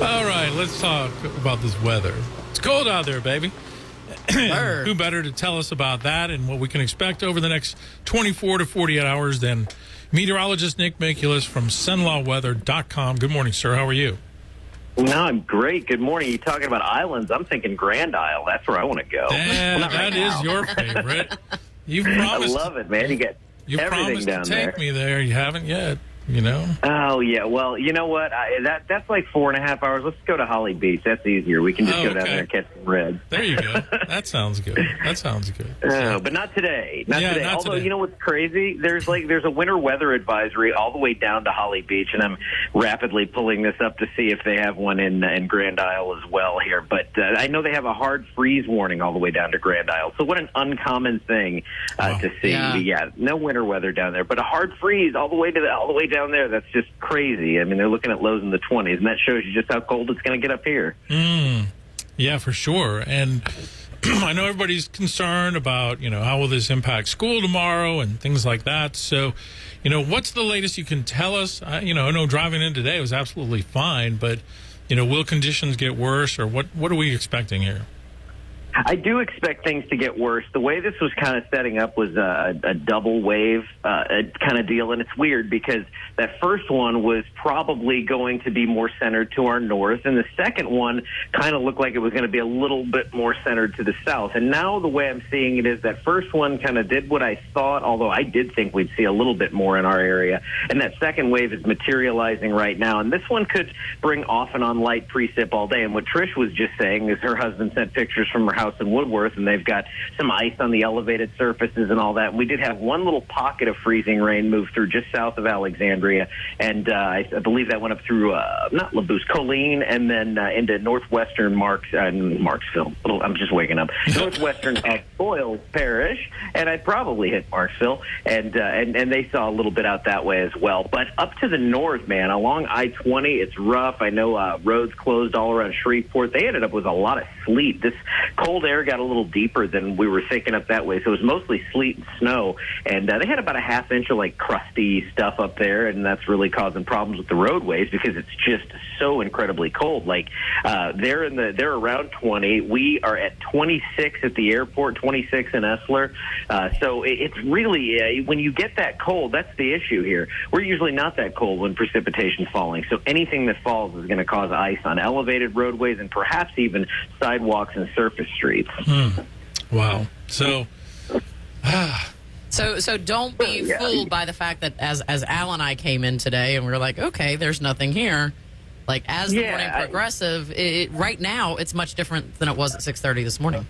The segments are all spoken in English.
All right, let's talk about this weather. It's cold out there, baby. Who better to tell us about that and what we can expect over the next 24 to 48 hours than meteorologist Nick Mikulus from sunlawweather.com. Good morning, sir. How are you? No, I'm great. Good morning. You talking about islands? I'm thinking Grand Isle. That's where I want to go. That is your favorite. You've promised. I love it, man. You get everything down to take there. me there. You haven't yet. You know? Oh, yeah. Well, you know what? That's like 4.5 hours. Let's go to Holly Beach. That's easier. We can just go down there and catch some reds. There you go. That sounds good. But not today. Not today. Although, today. you know what's crazy? There's a winter weather advisory all the way down to Holly Beach, and I'm rapidly pulling this up to see if they have one in Grand Isle as well here. But I know they have a hard freeze warning all the way down to Grand Isle. So what an uncommon thing to see. Yeah, no winter weather down there, but a hard freeze all the way down there. That's just crazy. I mean, they're looking at lows in the 20s, and that shows you just how cold it's going to get up here. Yeah, for sure. And I know everybody's concerned about, how will this impact school tomorrow and things like that. So, what's the latest you can tell us? I know driving in today was absolutely fine, but, will conditions get worse, or what are we expecting here? I do expect things to get worse. The way this was kind of setting up was a double wave kind of deal, and it's weird because that first one was probably going to be more centered to our north, and the second one kind of looked like it was going to be a little bit more centered to the south. And now the way I'm seeing it is that first one kind of did what I thought, although I did think we'd see a little bit more in our area, and that second wave is materializing right now. And this one could bring off and on light precip all day. And what Trish was just saying is her husband sent pictures from her house in Woodworth, and they've got some ice on the elevated surfaces and all that. And we did have one little pocket of freezing rain move through just south of Alexandria, and I believe that went up through not Labousse, Colleen, and then into northwestern Marksville. I'm just waking up. Northwestern Boyles Parish, and I'd probably hit Marksville, and they saw a little bit out that way as well. But up to the north, man, along I-20, it's rough. I know roads closed all around Shreveport. They ended up with a lot of sleet. This cold air got a little deeper than we were thinking up that way, so it was mostly sleet and snow, and they had about a half inch of like crusty stuff up there, and that's really causing problems with the roadways because it's just so incredibly cold. Like they're around 20. We are at 26 at the airport, 26 in Esler. So it's really when you get that cold, that's the issue here. We're usually not that cold when precipitation's falling, so anything that falls is going to cause ice on elevated roadways and perhaps even sidewalks and surface streets. Wow. So don't be fooled by the fact that as Al and I came in today and we were like, okay, there's nothing here. Like as the morning progressive, right now it's much different than it was at 6:30 this morning.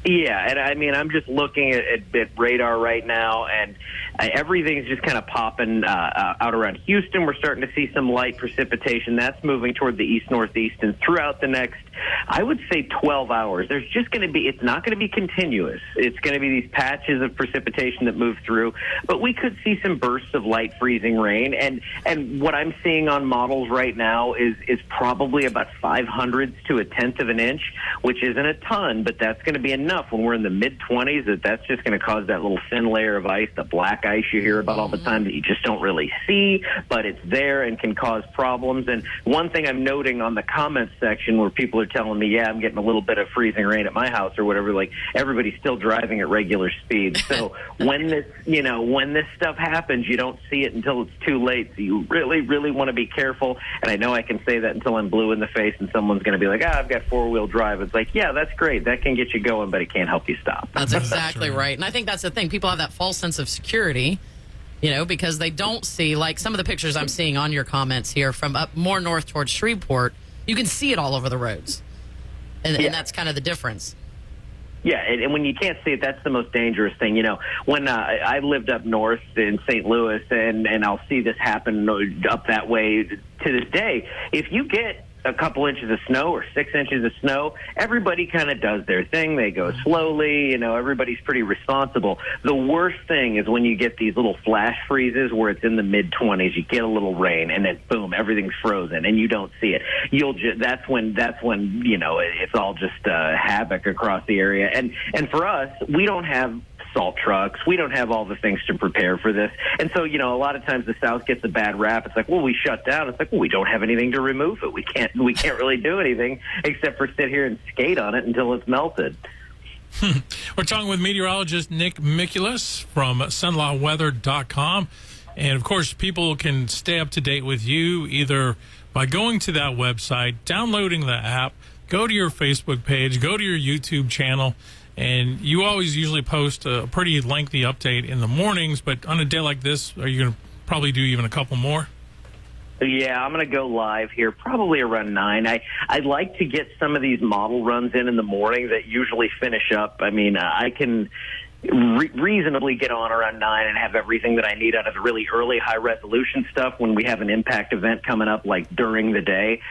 Yeah, and I mean, I'm just looking at radar right now, and everything's just kind of popping out around Houston. We're starting to see some light precipitation. That's moving toward the east-northeast, and throughout the next, I would say 12 hours, there's just going to be, it's not going to be continuous. It's going to be these patches of precipitation that move through, but we could see some bursts of light freezing rain, and what I'm seeing on models right now is probably about 0.05 to 1/10 of an inch, which isn't a ton, but that's going to be enough when we're in the mid-20s that's just going to cause that little thin layer of ice, the black ice you hear about all the time that you just don't really see, but it's there and can cause problems. And one thing I'm noting on the comments section where people are telling me, I'm getting a little bit of freezing rain at my house or whatever, like everybody's still driving at regular speed. So when this stuff happens, you don't see it until it's too late. So you really, really want to be careful. And I know I can say that until I'm blue in the face and someone's going to be like, I've got four-wheel drive. It's like, yeah, that's great. That can get you going, but it can't help you stop. That's exactly right. And I think that's the thing. People have that false sense of security, because they don't see, like some of the pictures I'm seeing on your comments here from up more north towards Shreveport, you can see it all over the roads. And that's kind of the difference. Yeah, and when you can't see it, that's the most dangerous thing. When I lived up north in St. Louis, and I'll see this happen up that way to this day, if you get a couple inches of snow or 6 inches of snow, everybody kind of does their thing. They go slowly, everybody's pretty responsible. The worst thing is when you get these little flash freezes where it's in the mid-20s, you get a little rain, and then boom, everything's frozen, and you don't see it. That's when it's all just havoc across the area. And for us, we don't have salt trucks. We don't have all the things to prepare for this. And so, a lot of times the South gets a bad rap. It's like, well, we shut down. It's like, well, we don't have anything to remove it. We can't really do anything except for sit here and skate on it until it's melted. We're talking with meteorologist Nick Mikulas from sunlawweather.com. And, of course, people can stay up to date with you either by going to that website, downloading the app, go to your Facebook page, go to your YouTube channel, and you always usually post a pretty lengthy update in the mornings. But on a day like this, are you going to probably do even a couple more? Yeah, I'm going to go live here probably around 9. I'd like to get some of these model runs in the morning that usually finish up. I mean, I can reasonably get on around 9 and have everything that I need out of the really early high-resolution stuff when we have an impact event coming up, like during the day.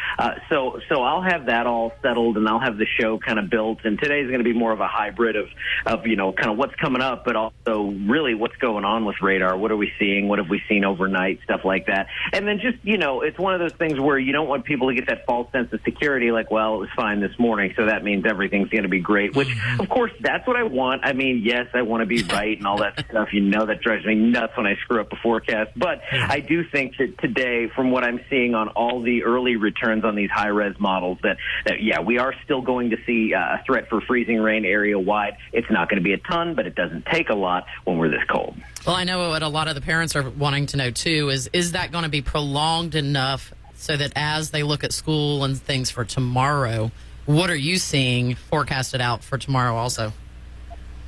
So I'll have that all settled, and I'll have the show kind of built. And today's going to be more of a hybrid of kind of what's coming up, but also really what's going on with radar. What are we seeing? What have we seen overnight? Stuff like that. And then just, it's one of those things where you don't want people to get that false sense of security, like, well, it was fine this morning, so that means everything's going to be great, which, of course, that's what I want. I mean, yes, I want to be right and all that stuff. That drives me nuts when I screw up a forecast. But I do think that today, from what I'm seeing on all the early returns on these high-res models, that we are still going to see a threat for freezing rain area-wide. It's not going to be a ton, but it doesn't take a lot when we're this cold. Well, I know what a lot of the parents are wanting to know, too, is that going to be prolonged enough so that as they look at school and things for tomorrow, what are you seeing forecasted out for tomorrow also?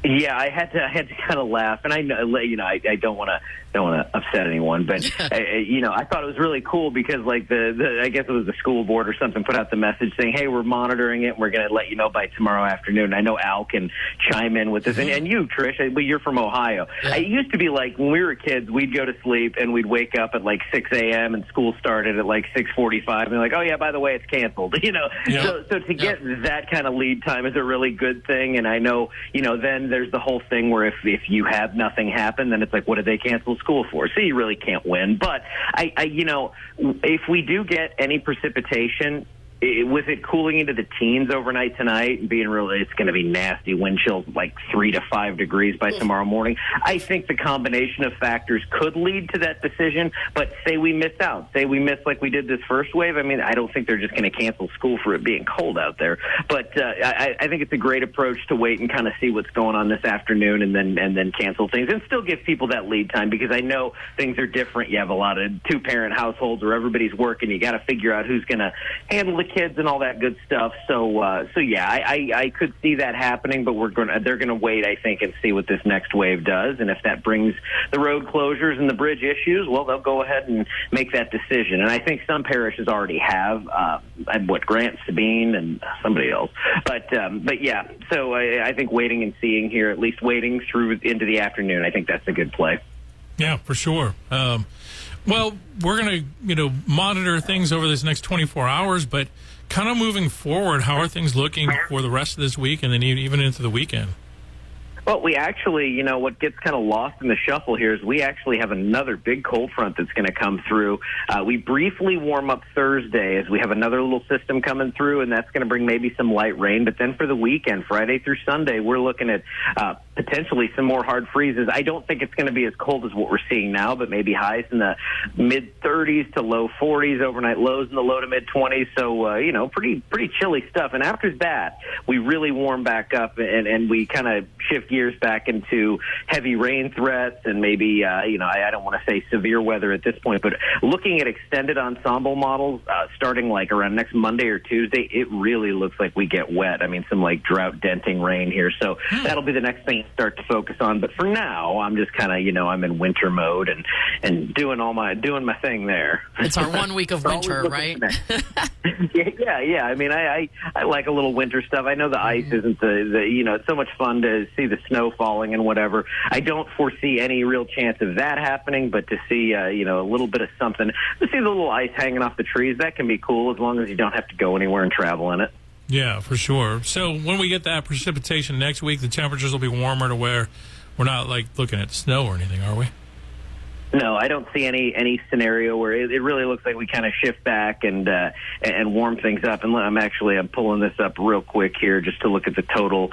Yeah, I had to kind of laugh, and I know, I don't want to upset anyone, but I thought it was really cool because like I guess it was the school board or something put out the message saying, hey, we're monitoring it, and we're going to let you know by tomorrow afternoon. I know Al can chime in with this, and you, Trish, but you're from Ohio. Yeah. It used to be like when we were kids, we'd go to sleep and we'd wake up at like 6 a.m. and school started at like 6:45, and they're like, oh yeah, by the way, it's canceled. So to get that kind of lead time is a really good thing, and I know then there's the whole thing where if you have nothing happen, then it's like, what did they cancel school for? So you really can't win. But if we do get any precipitation, with it cooling into the teens overnight tonight and being really, it's going to be nasty wind chills like 3 to 5 degrees by tomorrow morning. I think the combination of factors could lead to that decision. But say we miss out, say we miss like we did this first wave. I mean, I don't think they're just going to cancel school for it being cold out there. But I think it's a great approach to wait and kind of see what's going on this afternoon and then cancel things and still give people that lead time, because I know things are different. You have a lot of 2-parent households where everybody's working. You got to figure out who's going to handle the kids and all that good stuff. So yeah, I could see that happening, but they're gonna wait, I think, and see what this next wave does. And if that brings the road closures and the bridge issues, well, they'll go ahead and make that decision. And I think some parishes already have, Grant, Sabine, and somebody else. But yeah, so I think waiting and seeing here, at least waiting through into the afternoon, I think that's a good play. Yeah, for sure. Well, we're going to, monitor things over this next 24 hours, but kind of moving forward, how are things looking for the rest of this week and then even into the weekend? Well, we actually, what gets kind of lost in the shuffle here is we actually have another big cold front that's going to come through. We briefly warm up Thursday as we have another little system coming through, and that's going to bring maybe some light rain. But then for the weekend, Friday through Sunday, we're looking at potentially some more hard freezes. I don't think it's going to be as cold as what we're seeing now, but maybe highs in the mid-30s to low 40s, overnight lows in the low to mid-20s. So, pretty chilly stuff. And after that, we really warm back up and we kind of shift gears back into heavy rain threats and maybe, I don't want to say severe weather at this point, but looking at extended ensemble models starting like around next Monday or Tuesday, it really looks like we get wet. I mean, some like drought denting rain here. So that'll be the next thing to start to focus on. But for now, I'm just kind of, I'm in winter mode and doing my thing there. It's our 1 week of winter, right? Yeah. I mean, I like a little winter stuff. I know the ice isn't it's so much fun to see the snow falling and whatever. I don't foresee any real chance of that happening, but to see, a little bit of something, to see the little ice hanging off the trees, that can be cool as long as you don't have to go anywhere and travel in it. Yeah, for sure. So when we get that precipitation next week, the temperatures will be warmer to where we're not like looking at snow or anything, are we? No, I don't see any scenario where it really looks like we kind of shift back and warm things up. And I'm pulling this up real quick here just to look at the total.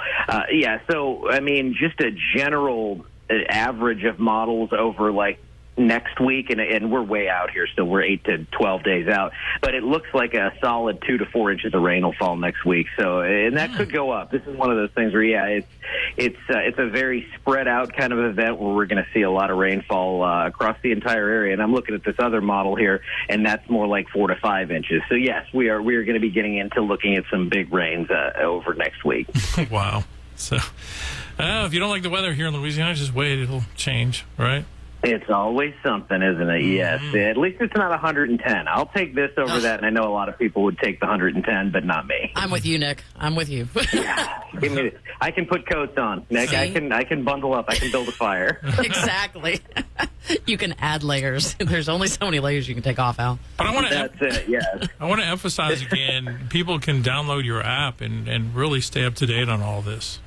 So I mean, just a general average of models over like next week, and we're way out here still. We're 8 to 12 days out, but it looks like a solid 2 to 4 inches of rain will fall next week. So, and that could go up. This is one of those things where, it's a very spread out kind of event where we're going to see a lot of rainfall across the entire area. And I'm looking at this other model here, and that's more like 4 to 5 inches. So yes, we are going to be getting into looking at some big rains over next week. Wow. So, if you don't like the weather here in Louisiana, just wait. It'll change, right? It's always something, isn't it? Yes. At least it's not 110. I'll take this over that, and I know a lot of people would take the 110, but not me. I'm with you, Nick. I'm with you. Give me this. I can put coats on, Nick. See? I can bundle up. I can build a fire. Exactly. You can add layers. There's only so many layers you can take off, Al. But I want to. That's it. Yes. I want to emphasize again. People can download your app and really stay up to date on all this.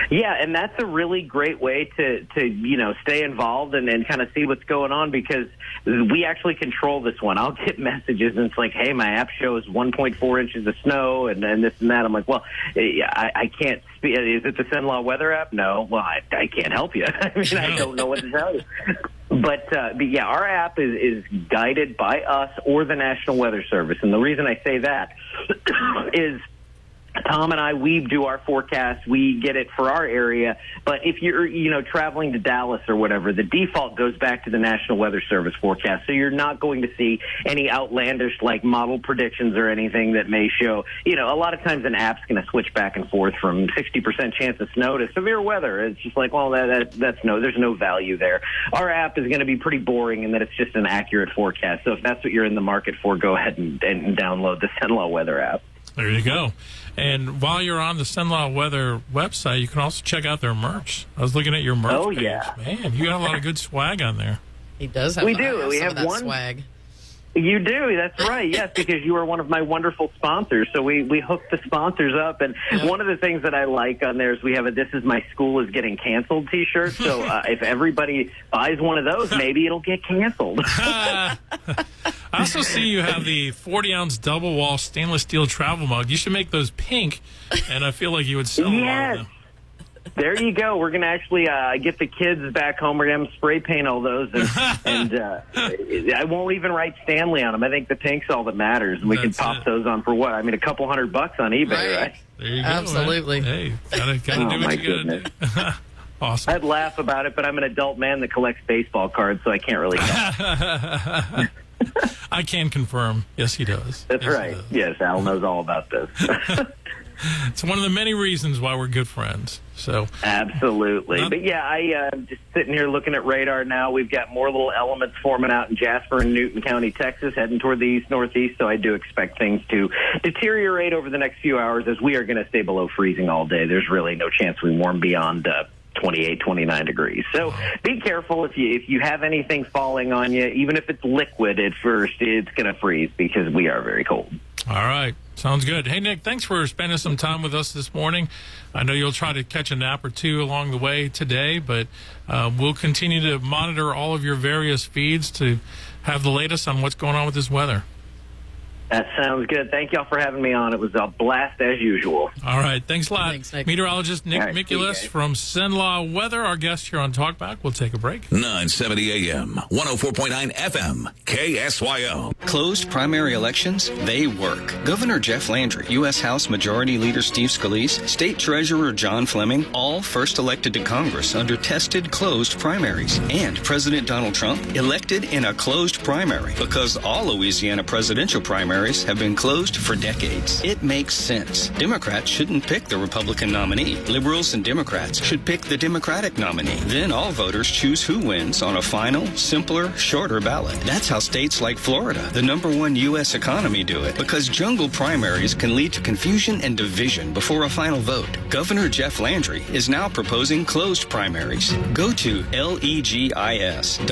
Yeah, and that's a really great way to stay involved and kind of see what's going on, because we actually control this one. I'll get messages and it's like, hey, my app shows 1.4 inches of snow and this and that. I'm like, well, I can't speak. Is it the Cenla weather app? No. Well, I can't help you. I mean, I don't know what to tell you. But yeah, our app is guided by us or the National Weather Service. And the reason I say that is Tom and I, we do our forecast. We get it for our area. But if you're, traveling to Dallas or whatever, the default goes back to the National Weather Service forecast. So you're not going to see any outlandish, like, model predictions or anything that may show, a lot of times an app's going to switch back and forth from 60% chance of snow to severe weather. It's just like, well, there's no value there. Our app is going to be pretty boring in that it's just an accurate forecast. So if that's what you're in the market for, go ahead and download the Cenla Weather app. There you go. And while you're on the Cenla Weather website, you can also check out their merch. I was looking at your merch page. Yeah. Man, you got a lot of good swag on there. He does have We some have of that one swag. You do. That's right. Yes, because you are one of my wonderful sponsors. So we hook the sponsors up. And one of the things that I like on there is we have a "This Is My School is Getting Canceled" T-shirt. So if everybody buys one of those, maybe it'll get canceled. I also see you have the 40-ounce double wall stainless steel travel mug. You should make those pink, and I feel like you would sell a lot of them. There you go. We're going to actually get the kids back home. We're going to have them spray paint all those. And I won't even write Stanley on them. I think the pink's all that matters. And we can pop those on for what? I mean, a couple $100 on eBay, right? There you go. Absolutely. Man. Hey, gotta do what you gotta do. Awesome. I'd laugh about it, but I'm an adult man that collects baseball cards, so I can't really talk. I can confirm. Yes, he does. That's right. Yes, Al knows all about this. It's one of the many reasons why we're good friends. So absolutely. But yeah, I'm just sitting here looking at radar now. We've got more little elements forming out in Jasper and Newton County, Texas, heading toward the east-northeast. So I do expect things to deteriorate over the next few hours, as we are going to stay below freezing all day. There's really no chance we warm beyond 28, 29 degrees. So be careful if you have anything falling on you. Even if it's liquid at first, it's going to freeze because we are very cold. All right. Sounds good. Hey, Nick, thanks for spending some time with us this morning. I know you'll try to catch a nap or two along the way today, but we'll continue to monitor all of your various feeds to have the latest on what's going on with this weather. That sounds good. Thank y'all for having me on. It was a blast as usual. All right. Thanks a lot. Thanks, Nick. Meteorologist Nick All right, Mikulus from Cenla Weather, our guest here on Talkback. We'll take a break. 970 AM, 104.9 FM, KSYO. Closed primary elections, they work. Governor Jeff Landry, U.S. House Majority Leader Steve Scalise, State Treasurer John Fleming, all first elected to Congress under tested closed primaries. And President Donald Trump, elected in a closed primary, because all Louisiana presidential primaries have been closed for decades. It makes sense. Democrats shouldn't pick the Republican nominee. Liberals and Democrats should pick the Democratic nominee. Then all voters choose who wins on a final, simpler, shorter ballot. That's how states like Florida, the #1 U.S. economy, do it, because jungle primaries can lead to confusion and division before a final vote. Governor Jeff Landry is now proposing closed primaries. Go to legis